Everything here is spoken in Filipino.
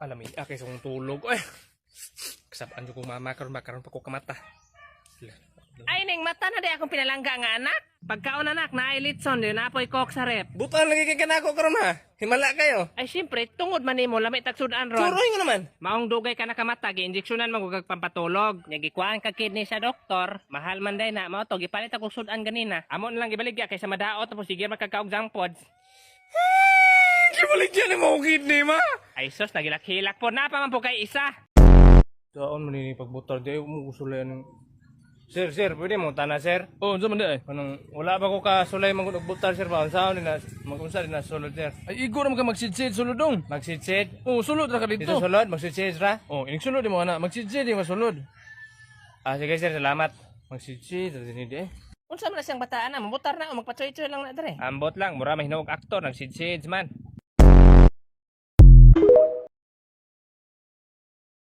Alamin, akay sa kong tulog. Ay, kasapaan ko kong mama, karon pa ko kamata. Ay, ning mata na di akong pinalangga nga anak. Pagkaon anak, nailitson, yun apoy kok sa rep. Butaan lagi kay kanako karon ha. Himala kayo. Ay, siyempre, tungod man nimo lamit tagsudan ron. Suroy nga naman. Maong dugay ka na kamata, gi-injeksyonan magugag pampatulog. Nagikuan ka kidney sa doktor, mahal man day na, mao to, gipalit ako sudan ganina. Amo na lang gibaligya kaysa madaot, tapos sige magkakaog junk pods. Kibalik dyan ang mga kidney ma. Ay sus, nagilak-hilak po, napaman po kay isa. Saan man ini pagbutar di mo gusulay ng Sir, pwede mo tana sir? Oh, unsa man di ay? Anong wala ba ko ka sulay magbutar sir ba? Unsa ni na magunsa din na sulod sir? Ay igo na ka magsidsid sulodong. Magsidsid. Oh, sulod ra ka Dito dito. sulod, magsidsid ra. Oh, ining sulod mo ana, magsidsid di masulod. Ah sige sir, salamat. Magsidsid din di. Unsa man na siyang bataan na, mabutar na o magpatsoy-tsoy lang na dere. Ambot lang, mura may hinuog aktor, nagsidsid man.